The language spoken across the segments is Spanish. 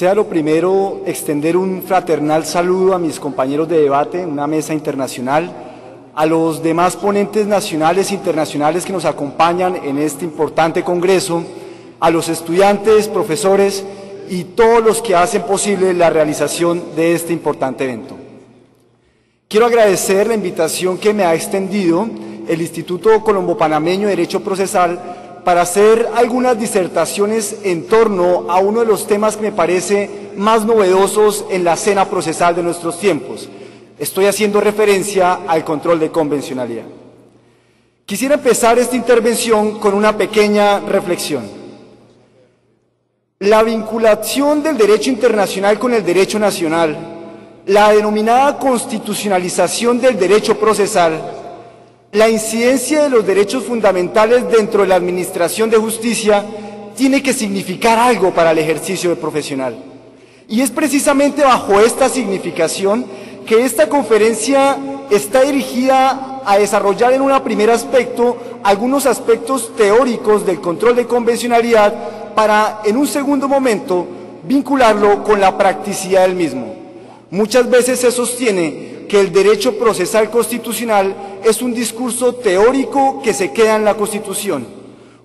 Deseo lo primero extender un fraternal saludo a mis compañeros de debate en una mesa internacional, a los demás ponentes nacionales e internacionales que nos acompañan en este importante congreso, a los estudiantes, profesores y todos los que hacen posible la realización de este importante evento. Quiero agradecer la invitación que me ha extendido el Instituto Colombo-Panameño de Derecho Procesal para hacer algunas disertaciones en torno a uno de los temas que me parece más novedosos en la escena procesal de nuestros tiempos. Estoy haciendo referencia al control de convencionalidad. Quisiera empezar esta intervención con una pequeña reflexión. La vinculación del derecho internacional con el derecho nacional, la denominada constitucionalización del derecho procesal, la incidencia de los derechos fundamentales dentro de la administración de justicia tiene que significar algo para el ejercicio de profesional. Y es precisamente bajo esta significación que esta conferencia está dirigida a desarrollar en un primer aspecto algunos aspectos teóricos del control de convencionalidad para, en un segundo momento, vincularlo con la practicidad del mismo. Muchas veces se sostiene que el derecho procesal constitucional es un discurso teórico que se queda en la Constitución,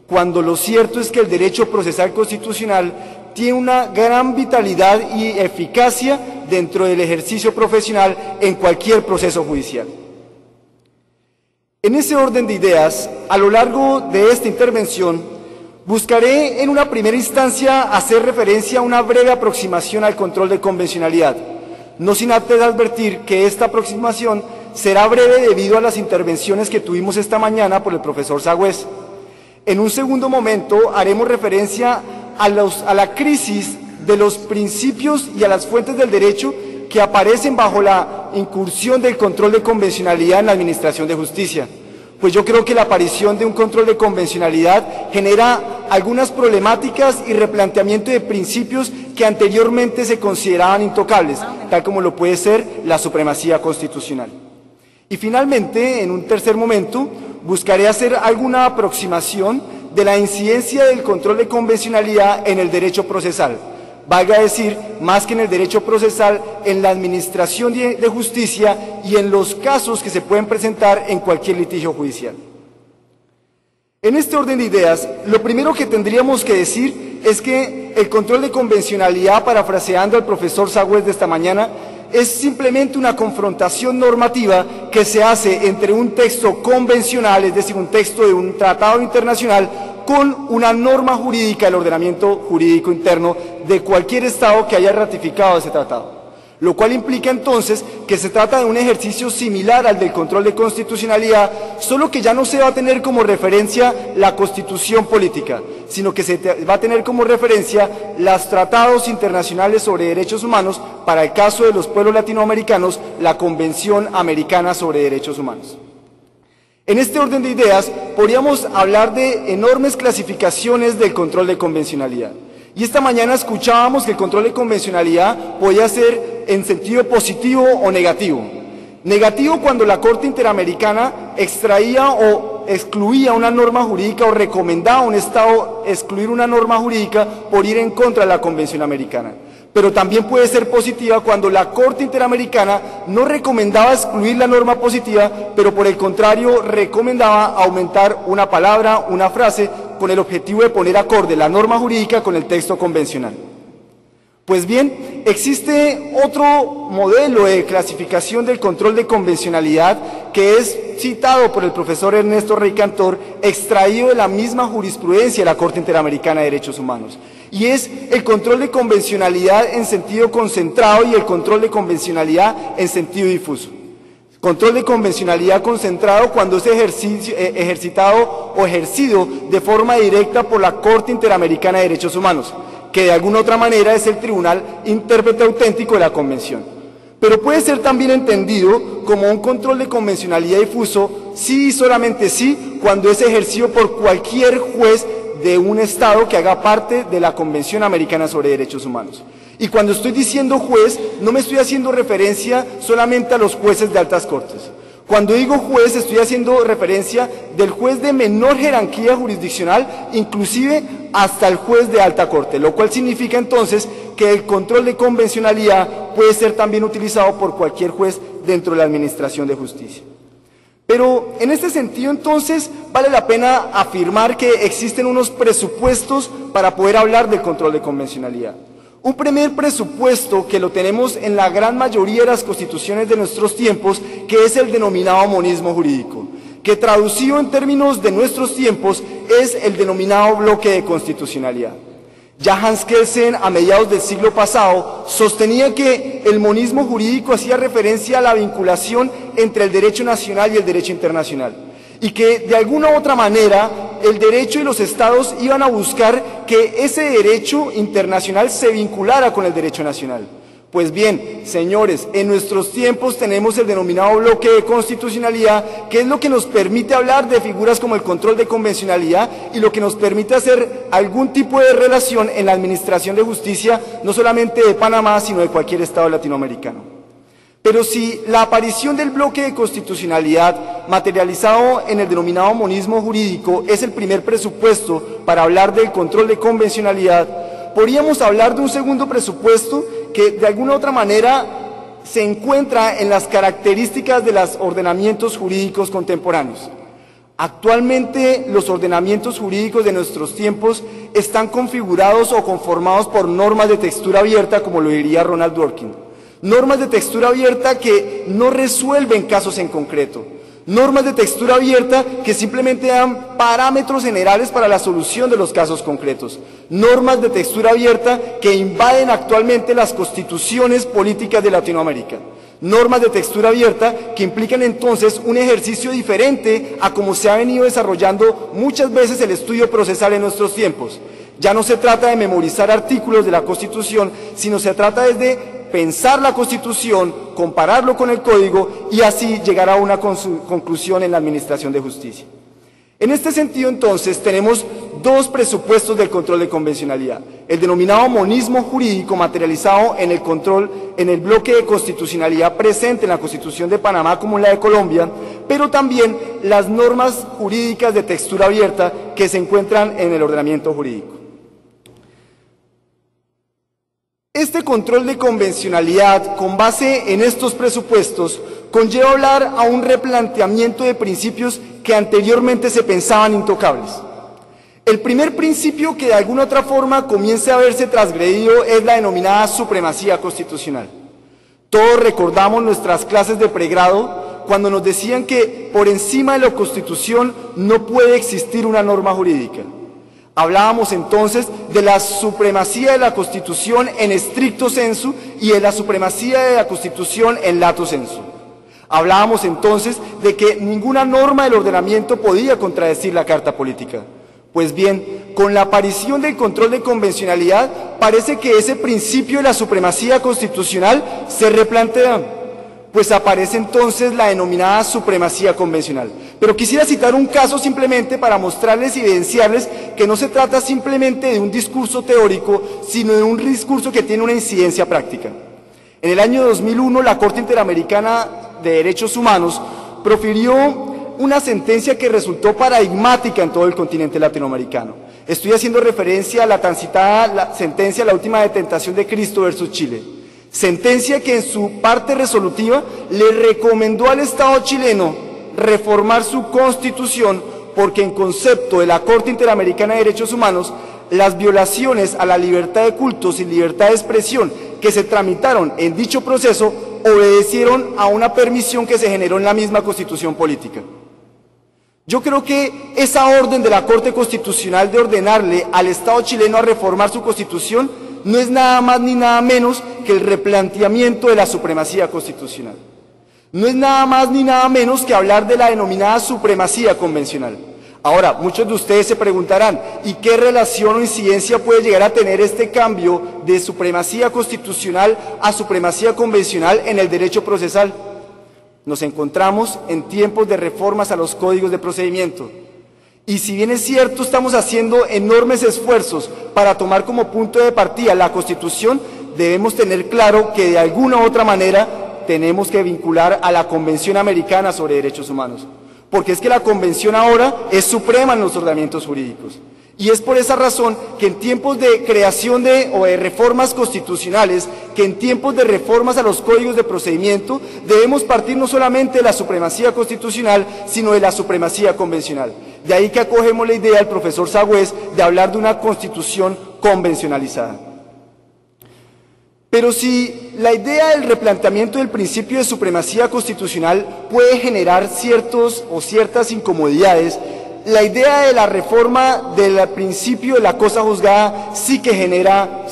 cuando lo cierto es que el derecho procesal constitucional tiene una gran vitalidad y eficacia dentro del ejercicio profesional en cualquier proceso judicial. En ese orden de ideas, a lo largo de esta intervención, buscaré en una primera instancia hacer referencia a una breve aproximación al control de convencionalidad, no sin antes advertir que esta aproximación será breve debido a las intervenciones que tuvimos esta mañana por el profesor Sagüez. En un segundo momento haremos referencia a la crisis de los principios y a las fuentes del derecho que aparecen bajo la incursión del control de convencionalidad en la administración de justicia. Pues yo creo que la aparición de un control de convencionalidad genera algunas problemáticas y replanteamiento de principios que anteriormente se consideraban intocables, tal como lo puede ser la supremacía constitucional. Y finalmente, en un tercer momento, buscaré hacer alguna aproximación de la incidencia del control de convencionalidad en el derecho procesal, valga decir, más que en el derecho procesal, en la administración de justicia y en los casos que se pueden presentar en cualquier litigio judicial. En este orden de ideas, lo primero que tendríamos que decir es que el control de convencionalidad, parafraseando al profesor Sagüez de esta mañana, es simplemente una confrontación normativa que se hace entre un texto convencional, es decir, un texto de un tratado internacional, con una norma jurídica del ordenamiento jurídico interno de cualquier Estado que haya ratificado ese tratado. Lo cual implica entonces que se trata de un ejercicio similar al del control de constitucionalidad, solo que ya no se va a tener como referencia la constitución política, sino que se va a tener como referencia los tratados internacionales sobre derechos humanos, para el caso de los pueblos latinoamericanos, la Convención Americana sobre Derechos Humanos. En este orden de ideas, podríamos hablar de enormes clasificaciones del control de convencionalidad. Y esta mañana escuchábamos que el control de convencionalidad podía ser en sentido positivo o negativo. Negativo cuando la Corte Interamericana extraía o excluía una norma jurídica o recomendaba a un Estado excluir una norma jurídica por ir en contra de la Convención Americana. Pero también puede ser positiva cuando la Corte Interamericana no recomendaba excluir la norma positiva, pero por el contrario recomendaba aumentar una palabra, una frase, con el objetivo de poner acorde la norma jurídica con el texto convencional. Pues bien, existe otro modelo de clasificación del control de convencionalidad que es citado por el profesor Ernesto Rey Cantor, extraído de la misma jurisprudencia de la Corte Interamericana de Derechos Humanos. Y es el control de convencionalidad en sentido concentrado y el control de convencionalidad en sentido difuso. Control de convencionalidad concentrado cuando es ejercitado o ejercido de forma directa por la Corte Interamericana de Derechos Humanos, que de alguna otra manera es el tribunal intérprete auténtico de la Convención. Pero puede ser también entendido como un control de convencionalidad difuso, sí y solamente sí, cuando es ejercido por cualquier juez de un Estado que haga parte de la Convención Americana sobre Derechos Humanos. Y cuando estoy diciendo juez, no me estoy haciendo referencia solamente a los jueces de altas cortes. Cuando digo juez, estoy haciendo referencia del juez de menor jerarquía jurisdiccional, inclusive hasta el juez de alta corte, lo cual significa entonces que el control de convencionalidad puede ser también utilizado por cualquier juez dentro de la administración de justicia. Pero en este sentido, entonces, vale la pena afirmar que existen unos presupuestos para poder hablar del control de convencionalidad. Un primer presupuesto que lo tenemos en la gran mayoría de las constituciones de nuestros tiempos, que es el denominado monismo jurídico, que traducido en términos de nuestros tiempos es el denominado bloque de constitucionalidad. Ya Hans Kelsen, a mediados del siglo pasado, sostenía que el monismo jurídico hacía referencia a la vinculación entre el derecho nacional y el derecho internacional, y que de alguna u otra manera el derecho y los estados iban a buscar que ese derecho internacional se vinculara con el derecho nacional. Pues bien, señores, en nuestros tiempos tenemos el denominado bloque de constitucionalidad, que es lo que nos permite hablar de figuras como el control de convencionalidad y lo que nos permite hacer algún tipo de relación en la administración de justicia, no solamente de Panamá, sino de cualquier estado latinoamericano. Pero si la aparición del bloque de constitucionalidad, materializado en el denominado monismo jurídico, es el primer presupuesto para hablar del control de convencionalidad, podríamos hablar de un segundo presupuesto que de alguna u otra manera se encuentra en las características de los ordenamientos jurídicos contemporáneos. Actualmente los ordenamientos jurídicos de nuestros tiempos están configurados o conformados por normas de textura abierta, como lo diría Ronald Dworkin. Normas de textura abierta que no resuelven casos en concreto. Normas de textura abierta que simplemente dan parámetros generales para la solución de los casos concretos. Normas de textura abierta que invaden actualmente las constituciones políticas de Latinoamérica. Normas de textura abierta que implican entonces un ejercicio diferente a como se ha venido desarrollando muchas veces el estudio procesal en nuestros tiempos. Ya no se trata de memorizar artículos de la Constitución, sino se trata de pensar la Constitución, compararlo con el Código y así llegar a una conclusión en la administración de justicia. En este sentido, entonces, tenemos dos presupuestos del control de convencionalidad. El denominado monismo jurídico materializado en el control, en el bloque de constitucionalidad presente en la Constitución de Panamá como en la de Colombia, pero también las normas jurídicas de textura abierta que se encuentran en el ordenamiento jurídico. Este control de convencionalidad, con base en estos presupuestos, conlleva hablar a un replanteamiento de principios que anteriormente se pensaban intocables. El primer principio que de alguna otra forma comienza a verse transgredido es la denominada supremacía constitucional. Todos recordamos nuestras clases de pregrado cuando nos decían que por encima de la Constitución no puede existir una norma jurídica. Hablábamos entonces de la supremacía de la Constitución en estricto sensu y de la supremacía de la Constitución en lato sensu. Hablábamos entonces de que ninguna norma del ordenamiento podía contradecir la Carta Política. Pues bien, con la aparición del control de convencionalidad, parece que ese principio de la supremacía constitucional se replantea, pues aparece entonces la denominada supremacía convencional. Pero quisiera citar un caso simplemente para mostrarles y evidenciarles que no se trata simplemente de un discurso teórico, sino de un discurso que tiene una incidencia práctica. En el año 2001, la Corte Interamericana de Derechos Humanos profirió una sentencia que resultó paradigmática en todo el continente latinoamericano. Estoy haciendo referencia a la tan citada sentencia, la última detentación de Cristo versus Chile. Sentencia que en su parte resolutiva le recomendó al Estado chileno reformar su constitución porque en concepto de la Corte Interamericana de Derechos Humanos, las violaciones a la libertad de cultos y libertad de expresión que se tramitaron en dicho proceso obedecieron a una permisión que se generó en la misma constitución política. Yo creo que esa orden de la Corte Constitucional de ordenarle al Estado chileno a reformar su constitución no es nada más ni nada menos que el replanteamiento de la supremacía constitucional. No es nada más ni nada menos que hablar de la denominada supremacía convencional. Ahora, muchos de ustedes se preguntarán, ¿y qué relación o incidencia puede llegar a tener este cambio de supremacía constitucional a supremacía convencional en el derecho procesal? Nos encontramos en tiempos de reformas a los códigos de procedimiento. Y si bien es cierto, estamos haciendo enormes esfuerzos para tomar como punto de partida la Constitución, debemos tener claro que de alguna u otra manera tenemos que vincular a la Convención Americana sobre Derechos Humanos. Porque es que la Convención ahora es suprema en los ordenamientos jurídicos. Y es por esa razón que en tiempos de creación o de reformas constitucionales, que en tiempos de reformas a los códigos de procedimiento, debemos partir no solamente de la supremacía constitucional, sino de la supremacía convencional. De ahí que acogemos la idea del profesor Sagüez de hablar de una constitución convencionalizada. Pero si la idea del replanteamiento del principio de supremacía constitucional puede generar ciertas incomodidades, la idea de la reforma del principio de la cosa juzgada sí que genera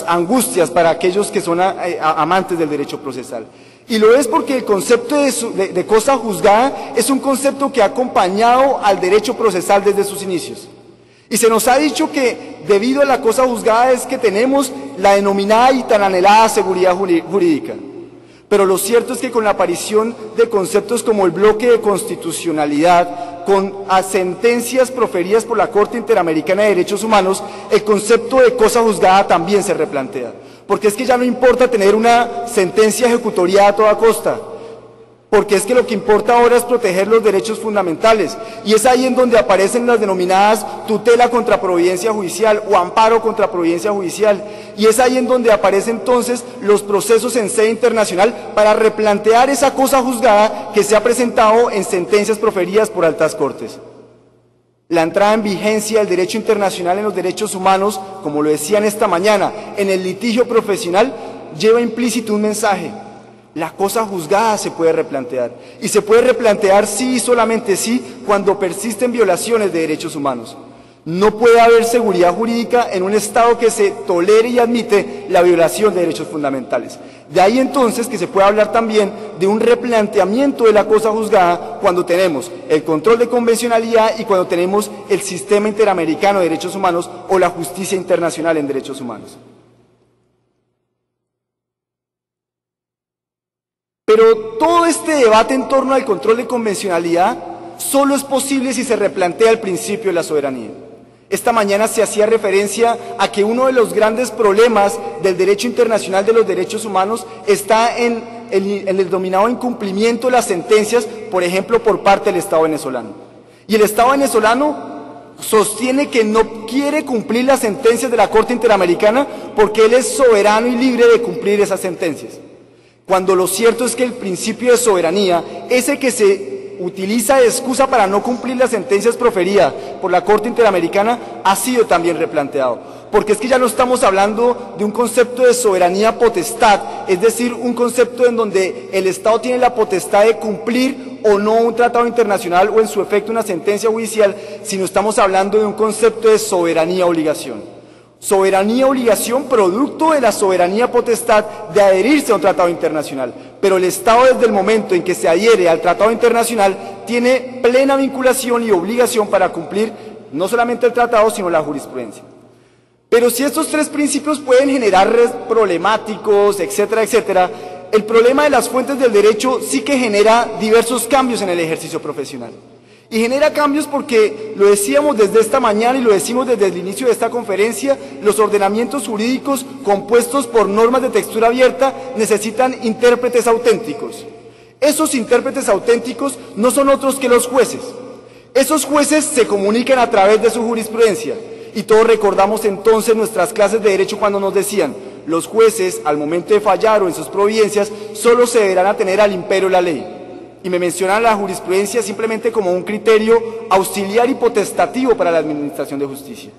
angustias para aquellos que son amantes del derecho procesal. Y lo es porque el concepto de cosa juzgada es un concepto que ha acompañado al derecho procesal desde sus inicios. Y se nos ha dicho que debido a la cosa juzgada es que tenemos la denominada y tan anhelada seguridad jurídica. Pero lo cierto es que con la aparición de conceptos como el bloque de constitucionalidad, con sentencias proferidas por la Corte Interamericana de Derechos Humanos, el concepto de cosa juzgada también se replantea. Porque es que ya no importa tener una sentencia ejecutoriada a toda costa, porque es que lo que importa ahora es proteger los derechos fundamentales, y es ahí en donde aparecen las denominadas tutela contra providencia judicial o amparo contra providencia judicial, y es ahí en donde aparecen entonces los procesos en sede internacional para replantear esa cosa juzgada que se ha presentado en sentencias proferidas por altas cortes. La entrada en vigencia del derecho internacional en los derechos humanos, como lo decían esta mañana, en el litigio profesional, lleva implícito un mensaje. La cosa juzgada se puede replantear, y se puede replantear sí y solamente sí cuando persisten violaciones de derechos humanos. No puede haber seguridad jurídica en un Estado que se tolere y admite la violación de derechos fundamentales. De ahí entonces que se puede hablar también de un replanteamiento de la cosa juzgada cuando tenemos el control de convencionalidad y cuando tenemos el sistema interamericano de derechos humanos o la justicia internacional en derechos humanos. Pero todo este debate en torno al control de convencionalidad solo es posible si se replantea el principio de la soberanía. Esta mañana se hacía referencia a que uno de los grandes problemas del derecho internacional de los derechos humanos está en el denominado incumplimiento de las sentencias, por ejemplo, por parte del Estado venezolano. Y el Estado venezolano sostiene que no quiere cumplir las sentencias de la Corte Interamericana porque él es soberano y libre de cumplir esas sentencias. Cuando lo cierto es que el principio de soberanía, ese que se utiliza de excusa para no cumplir las sentencias proferidas por la Corte Interamericana, ha sido también replanteado. Porque es que ya no estamos hablando de un concepto de soberanía potestad, es decir, un concepto en donde el Estado tiene la potestad de cumplir o no un tratado internacional o en su efecto una sentencia judicial, sino estamos hablando de un concepto de soberanía-obligación. Soberanía-obligación producto de la soberanía potestad de adherirse a un tratado internacional. Pero el Estado desde el momento en que se adhiere al tratado internacional tiene plena vinculación y obligación para cumplir no solamente el tratado sino la jurisprudencia. Pero si estos tres principios pueden generar problemáticos, etcétera, etcétera, el problema de las fuentes del derecho sí que genera diversos cambios en el ejercicio profesional. Y genera cambios porque, lo decíamos desde esta mañana y lo decimos desde el inicio de esta conferencia, los ordenamientos jurídicos compuestos por normas de textura abierta necesitan intérpretes auténticos. Esos intérpretes auténticos no son otros que los jueces. Esos jueces se comunican a través de su jurisprudencia. Y todos recordamos entonces nuestras clases de derecho cuando nos decían, los jueces al momento de fallar o en sus providencias solo se deberán atener al imperio de la ley. Y me mencionan la jurisprudencia simplemente como un criterio auxiliar y potestativo para la administración de justicia.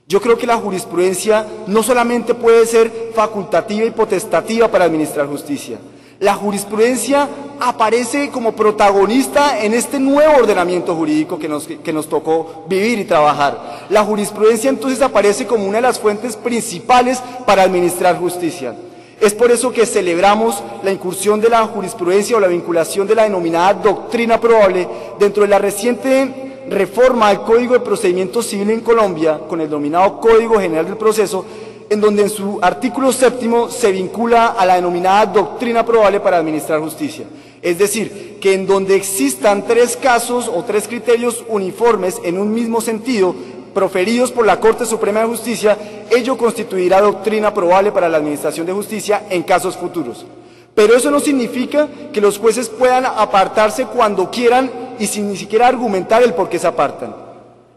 Yo creo que la jurisprudencia no solamente puede ser facultativa y potestativa para administrar justicia. La jurisprudencia aparece como protagonista en este nuevo ordenamiento jurídico que nos tocó vivir y trabajar. La jurisprudencia entonces aparece como una de las fuentes principales para administrar justicia. Es por eso que celebramos la incursión de la jurisprudencia o la vinculación de la denominada doctrina probable dentro de la reciente reforma al Código de Procedimiento Civil en Colombia, con el denominado Código General del Proceso, en donde en su artículo 7º se vincula a la denominada doctrina probable para administrar justicia. Es decir, que en donde existan tres casos o tres criterios uniformes en un mismo sentido, proferidos por la Corte Suprema de Justicia, ello constituirá doctrina probable para la administración de justicia en casos futuros. Pero eso no significa que los jueces puedan apartarse cuando quieran y sin ni siquiera argumentar el por qué se apartan.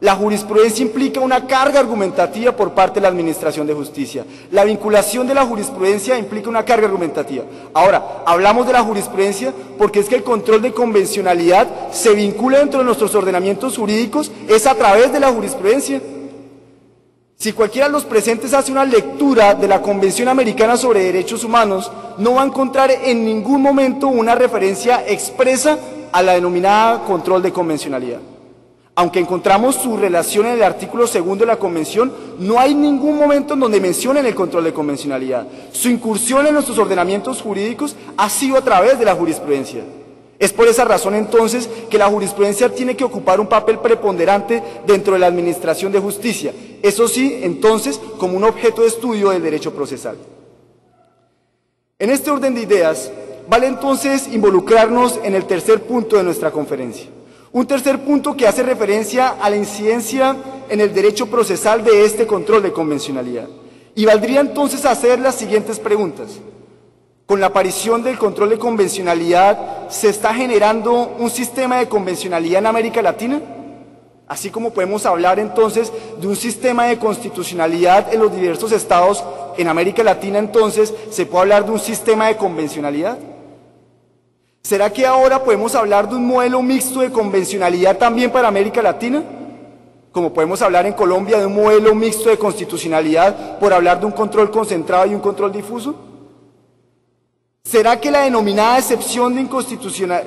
La jurisprudencia implica una carga argumentativa por parte de la Administración de Justicia. La vinculación de la jurisprudencia implica una carga argumentativa. Ahora, hablamos de la jurisprudencia porque es que el control de convencionalidad se vincula dentro de nuestros ordenamientos jurídicos, es a través de la jurisprudencia. Si cualquiera de los presentes hace una lectura de la Convención Americana sobre Derechos Humanos, no va a encontrar en ningún momento una referencia expresa a la denominada control de convencionalidad. Aunque encontramos su relación en el artículo 2 de la Convención, no hay ningún momento en donde mencionen el control de convencionalidad. Su incursión en nuestros ordenamientos jurídicos ha sido a través de la jurisprudencia. Es por esa razón entonces que la jurisprudencia tiene que ocupar un papel preponderante dentro de la administración de justicia. Eso sí, entonces, como un objeto de estudio del derecho procesal. En este orden de ideas, vale entonces involucrarnos en el tercer punto de nuestra conferencia. Un tercer punto que hace referencia a la incidencia en el derecho procesal de este control de convencionalidad. Y valdría entonces hacer las siguientes preguntas. Con la aparición del control de convencionalidad, ¿se está generando un sistema de convencionalidad en América Latina? Así como podemos hablar entonces de un sistema de constitucionalidad en los diversos estados en América Latina, entonces, ¿se puede hablar de un sistema de convencionalidad? ¿Será que ahora podemos hablar de un modelo mixto de convencionalidad también para América Latina? Como podemos hablar en Colombia de un modelo mixto de constitucionalidad por hablar de un control concentrado y un control difuso. ¿Será que la denominada excepción de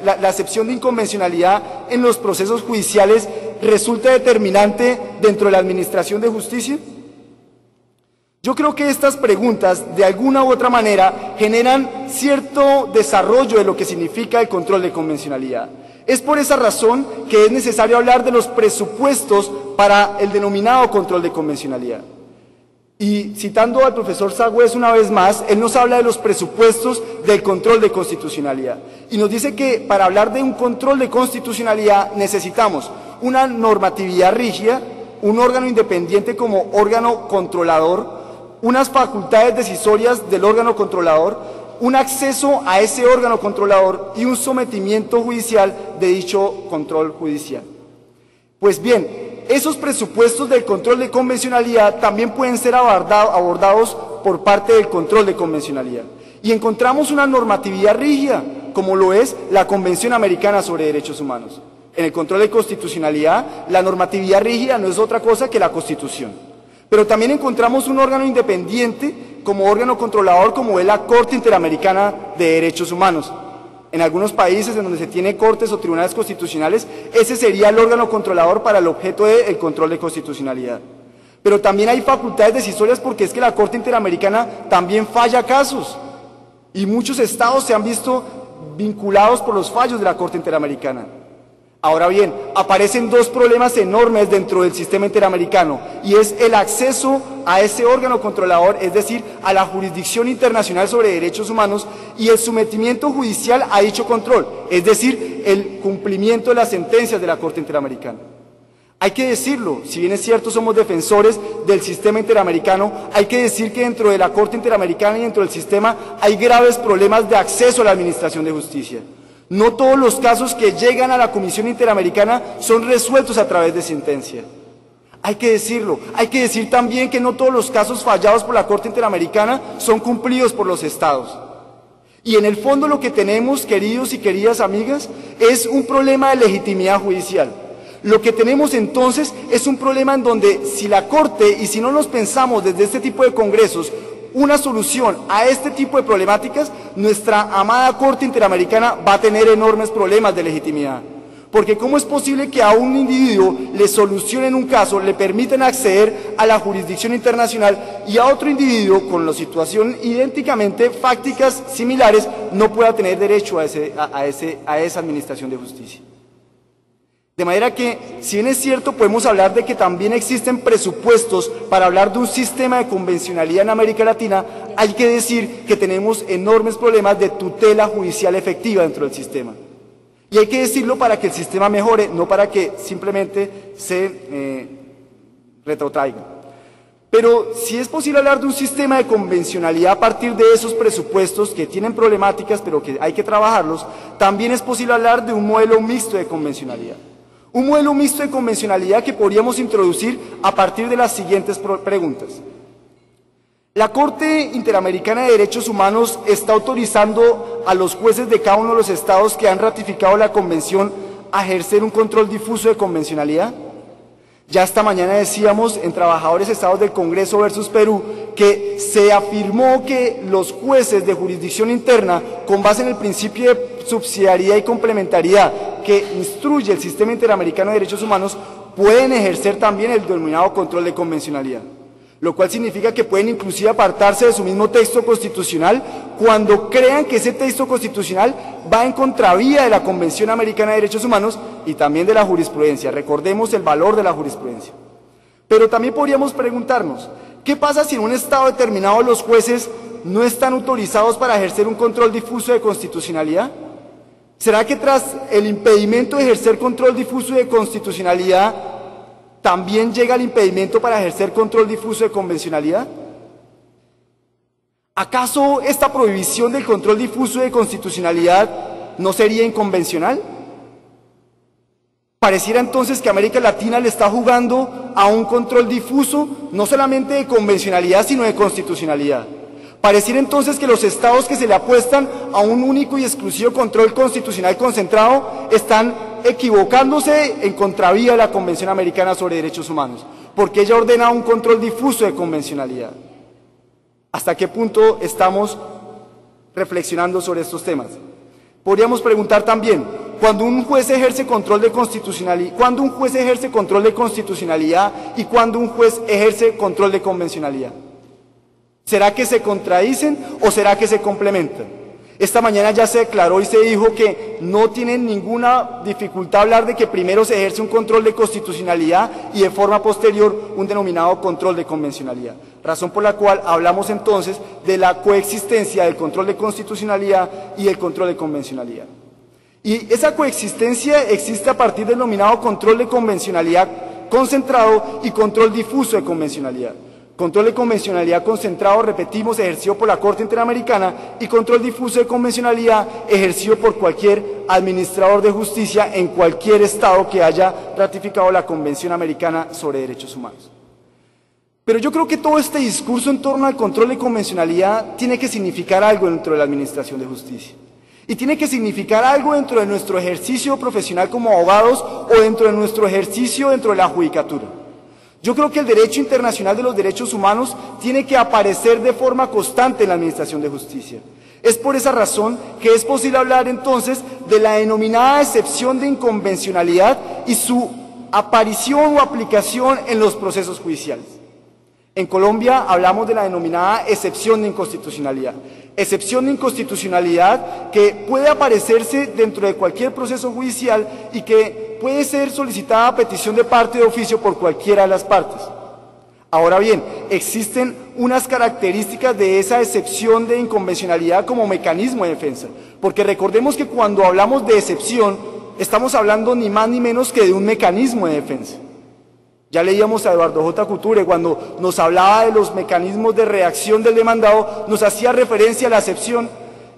la excepción de inconvencionalidad en los procesos judiciales resulta determinante dentro de la administración de justicia? Yo creo que estas preguntas, de alguna u otra manera, generan cierto desarrollo de lo que significa el control de convencionalidad. Es por esa razón que es necesario hablar de los presupuestos para el denominado control de convencionalidad. Y citando al profesor Sagüez una vez más, él nos habla de los presupuestos del control de constitucionalidad. Y nos dice que para hablar de un control de constitucionalidad necesitamos una normatividad rígida, un órgano independiente como órgano controlador, unas facultades decisorias del órgano controlador, un acceso a ese órgano controlador y un sometimiento judicial de dicho control judicial. Pues bien, esos presupuestos del control de convencionalidad también pueden ser abordados por parte del control de convencionalidad. Y encontramos una normatividad rígida, como lo es la Convención Americana sobre Derechos Humanos. En el control de constitucionalidad, la normatividad rígida no es otra cosa que la Constitución. Pero también encontramos un órgano independiente como órgano controlador, como es la Corte Interamericana de Derechos Humanos. En algunos países en donde se tiene cortes o tribunales constitucionales, ese sería el órgano controlador para el objeto del control de constitucionalidad. Pero también hay facultades decisorias porque es que la Corte Interamericana también falla casos. Y muchos estados se han visto vinculados por los fallos de la Corte Interamericana. Ahora bien, aparecen dos problemas enormes dentro del sistema interamericano, y es el acceso a ese órgano controlador, es decir, a la jurisdicción internacional sobre derechos humanos, y el sometimiento judicial a dicho control, es decir, el cumplimiento de las sentencias de la Corte Interamericana. Hay que decirlo, si bien es cierto somos defensores del sistema interamericano, hay que decir que dentro de la Corte Interamericana y dentro del sistema hay graves problemas de acceso a la administración de justicia. No todos los casos que llegan a la Comisión Interamericana son resueltos a través de sentencia. Hay que decirlo. Hay que decir también que no todos los casos fallados por la Corte Interamericana son cumplidos por los estados. Y en el fondo lo que tenemos, queridos y queridas amigas, es un problema de legitimidad judicial. Lo que tenemos entonces es un problema en donde si la Corte, y si no nos pensamos desde este tipo de congresos, una solución a este tipo de problemáticas, nuestra amada Corte Interamericana va a tener enormes problemas de legitimidad. Porque ¿cómo es posible que a un individuo le solucionen un caso, le permiten acceder a la jurisdicción internacional y a otro individuo con la situación idénticamente fácticas similares no pueda tener derecho a esa administración de justicia? De manera que, si bien es cierto, podemos hablar de que también existen presupuestos para hablar de un sistema de convencionalidad en América Latina, hay que decir que tenemos enormes problemas de tutela judicial efectiva dentro del sistema. Y hay que decirlo para que el sistema mejore, no para que simplemente se retrotraiga. Pero si es posible hablar de un sistema de convencionalidad a partir de esos presupuestos que tienen problemáticas, pero que hay que trabajarlos, también es posible hablar de un modelo mixto de convencionalidad. Un modelo mixto de convencionalidad que podríamos introducir a partir de las siguientes preguntas. La Corte Interamericana de Derechos Humanos está autorizando a los jueces de cada uno de los estados que han ratificado la Convención a ejercer un control difuso de convencionalidad. Ya esta mañana decíamos en Trabajadores Estados del Congreso versus Perú que se afirmó que los jueces de jurisdicción interna, con base en el principio de subsidiariedad y complementariedad que instruye el Sistema Interamericano de Derechos Humanos, pueden ejercer también el denominado control de convencionalidad, lo cual significa que pueden inclusive apartarse de su mismo texto constitucional cuando crean que ese texto constitucional va en contravía de la Convención Americana de Derechos Humanos y también de la jurisprudencia. Recordemos el valor de la jurisprudencia. Pero también podríamos preguntarnos, ¿qué pasa si en un estado determinado los jueces no están autorizados para ejercer un control difuso de constitucionalidad? ¿Será que tras el impedimento de ejercer control difuso de constitucionalidad también llega el impedimento para ejercer control difuso de convencionalidad? ¿Acaso esta prohibición del control difuso de constitucionalidad no sería inconvencional? Pareciera entonces que América Latina le está jugando a un control difuso, no solamente de convencionalidad, sino de constitucionalidad. Pareciera entonces que los estados que se le apuestan a un único y exclusivo control constitucional concentrado están equivocándose en contravía de la Convención Americana sobre Derechos Humanos, porque ella ordena un control difuso de convencionalidad. ¿Hasta qué punto estamos reflexionando sobre estos temas? Podríamos preguntar también, cuando un juez ejerce control de constitucionalidad, ¿cuándo un juez ejerce control de constitucionalidad y cuándo un juez ejerce control de convencionalidad? ¿Será que se contradicen o será que se complementan? Esta mañana ya se declaró y se dijo que no tienen ninguna dificultad hablar de que primero se ejerce un control de constitucionalidad y de forma posterior un denominado control de convencionalidad. Razón por la cual hablamos entonces de la coexistencia del control de constitucionalidad y el control de convencionalidad. Y esa coexistencia existe a partir del denominado control de convencionalidad concentrado y control difuso de convencionalidad. Control de convencionalidad concentrado, repetimos, ejercido por la Corte Interamericana, y control difuso de convencionalidad ejercido por cualquier administrador de justicia en cualquier estado que haya ratificado la Convención Americana sobre Derechos Humanos. Pero yo creo que todo este discurso en torno al control de convencionalidad tiene que significar algo dentro de la administración de justicia. Y tiene que significar algo dentro de nuestro ejercicio profesional como abogados o dentro de nuestro ejercicio dentro de la judicatura. Yo creo que el derecho internacional de los derechos humanos tiene que aparecer de forma constante en la administración de justicia. Es por esa razón que es posible hablar entonces de la denominada excepción de inconvencionalidad y su aparición o aplicación en los procesos judiciales. En Colombia hablamos de la denominada excepción de inconstitucionalidad. Excepción de inconstitucionalidad que puede aparecerse dentro de cualquier proceso judicial y que puede ser solicitada a petición de parte de oficio por cualquiera de las partes. Ahora bien, existen unas características de esa excepción de inconvencionalidad como mecanismo de defensa, porque recordemos que cuando hablamos de excepción, estamos hablando ni más ni menos que de un mecanismo de defensa. Ya leíamos a Eduardo J. Couture cuando nos hablaba de los mecanismos de reacción del demandado, nos hacía referencia a la excepción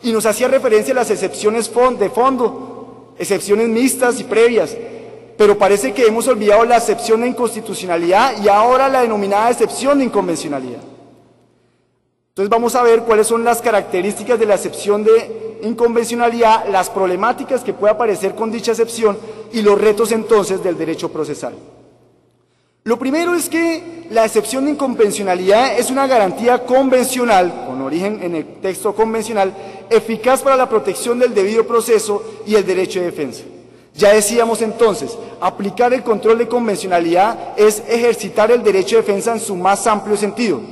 y nos hacía referencia a las excepciones de fondo, excepciones mixtas y previas, pero parece que hemos olvidado la excepción de inconstitucionalidad y ahora la denominada excepción de inconvencionalidad. Entonces vamos a ver cuáles son las características de la excepción de inconvencionalidad, las problemáticas que puede aparecer con dicha excepción y los retos entonces del derecho procesal. Lo primero es que la excepción de inconvencionalidad es una garantía convencional, con origen en el texto convencional, eficaz para la protección del debido proceso y el derecho de defensa. Ya decíamos entonces, aplicar el control de convencionalidad es ejercitar el derecho de defensa en su más amplio sentido.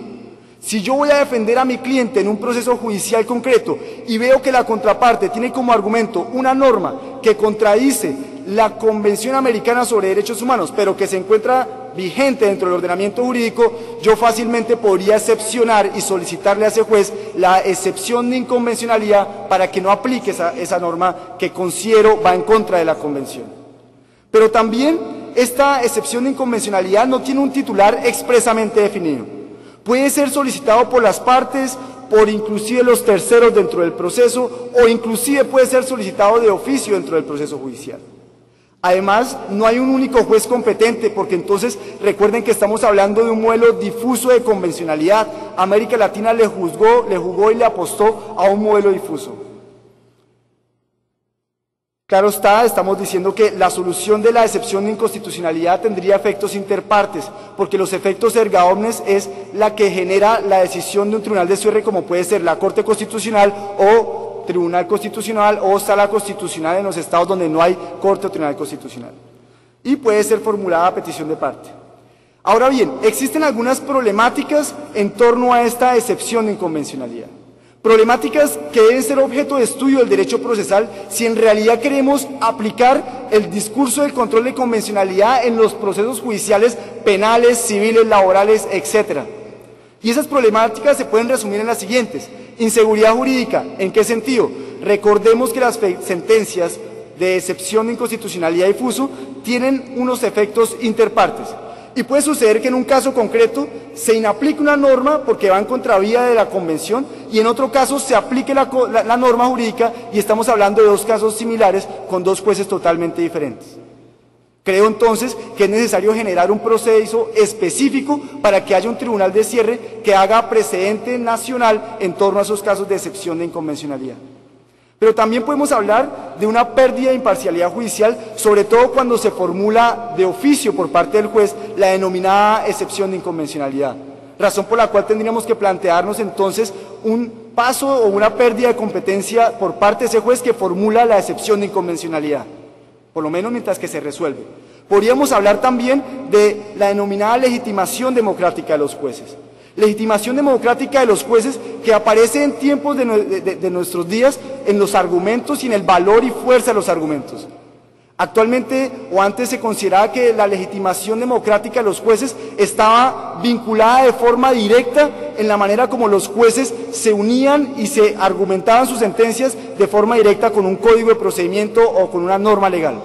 Si yo voy a defender a mi cliente en un proceso judicial concreto y veo que la contraparte tiene como argumento una norma que contradice la Convención Americana sobre Derechos Humanos, pero que se encuentra vigente dentro del ordenamiento jurídico, yo fácilmente podría excepcionar y solicitarle a ese juez la excepción de inconvencionalidad para que no aplique esa norma que considero va en contra de la Convención. Pero también esta excepción de inconvencionalidad no tiene un titular expresamente definido. Puede ser solicitado por las partes, por inclusive los terceros dentro del proceso, o inclusive puede ser solicitado de oficio dentro del proceso judicial. Además, no hay un único juez competente, porque entonces recuerden que estamos hablando de un modelo difuso de convencionalidad. América Latina le jugó y le apostó a un modelo difuso. Claro está, estamos diciendo que la solución de la excepción de inconstitucionalidad tendría efectos interpartes, porque los efectos erga omnes es la que genera la decisión de un tribunal de cierre, como puede ser la Corte Constitucional o Tribunal Constitucional o Sala Constitucional en los estados donde no hay Corte o Tribunal Constitucional. Y puede ser formulada a petición de parte. Ahora bien, existen algunas problemáticas en torno a esta excepción de inconvencionalidad. Problemáticas que deben ser objeto de estudio del derecho procesal si en realidad queremos aplicar el discurso del control de convencionalidad en los procesos judiciales penales, civiles, laborales, etc. Y esas problemáticas se pueden resumir en las siguientes. Inseguridad jurídica, ¿en qué sentido? Recordemos que las sentencias de excepción de inconstitucionalidad difuso tienen unos efectos interpartes. Y puede suceder que en un caso concreto se inaplique una norma porque va en contravía de la convención y en otro caso se aplique la norma jurídica y estamos hablando de dos casos similares con dos jueces totalmente diferentes. Creo entonces que es necesario generar un proceso específico para que haya un tribunal de cierre que haga precedente nacional en torno a esos casos de excepción de inconvencionalidad. Pero también podemos hablar de una pérdida de imparcialidad judicial, sobre todo cuando se formula de oficio por parte del juez la denominada excepción de inconvencionalidad. Razón por la cual tendríamos que plantearnos entonces un paso o una pérdida de competencia por parte de ese juez que formula la excepción de inconvencionalidad, por lo menos mientras que se resuelve. Podríamos hablar también de la denominada legitimación democrática de los jueces. Legitimación democrática de los jueces que aparece en tiempos de nuestros días en los argumentos y en el valor y fuerza de los argumentos. Actualmente o antes se consideraba que la legitimación democrática de los jueces estaba vinculada de forma directa en la manera como los jueces se unían y se argumentaban sus sentencias de forma directa con un código de procedimiento o con una norma legal.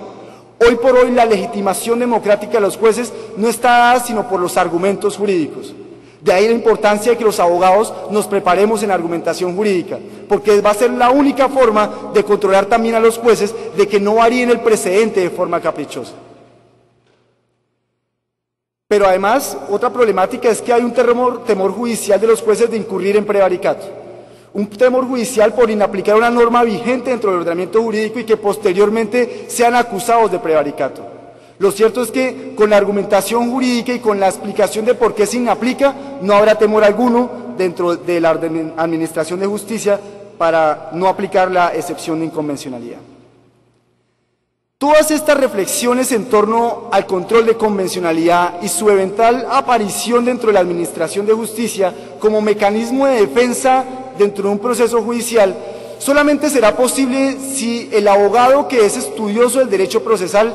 Hoy por hoy la legitimación democrática de los jueces no está dada sino por los argumentos jurídicos. De ahí la importancia de que los abogados nos preparemos en argumentación jurídica, porque va a ser la única forma de controlar también a los jueces de que no varíen el precedente de forma caprichosa. Pero además, otra problemática es que hay un temor judicial de los jueces de incurrir en prevaricato. Un temor judicial por inaplicar una norma vigente dentro del ordenamiento jurídico y que posteriormente sean acusados de prevaricato. Lo cierto es que con la argumentación jurídica y con la explicación de por qué se inaplica, no habrá temor alguno dentro de la administración de justicia para no aplicar la excepción de inconvencionalidad. Todas estas reflexiones en torno al control de convencionalidad y su eventual aparición dentro de la administración de justicia como mecanismo de defensa dentro de un proceso judicial solamente será posible si el abogado que es estudioso del derecho procesal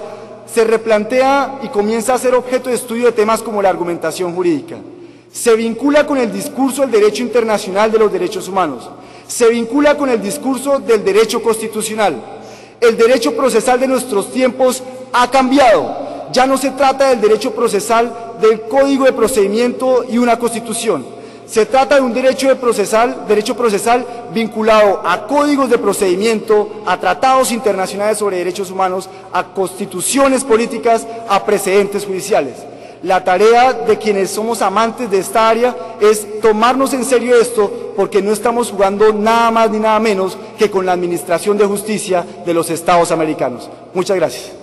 se replantea y comienza a ser objeto de estudio de temas como la argumentación jurídica. Se vincula con el discurso del derecho internacional de los derechos humanos. Se vincula con el discurso del derecho constitucional. El derecho procesal de nuestros tiempos ha cambiado. Ya no se trata del derecho procesal del Código de Procedimiento y una Constitución. Se trata de un derecho procesal vinculado a códigos de procedimiento, a tratados internacionales sobre derechos humanos, a constituciones políticas, a precedentes judiciales. La tarea de quienes somos amantes de esta área es tomarnos en serio esto, porque no estamos jugando nada más ni nada menos que con la administración de justicia de los Estados americanos. Muchas gracias.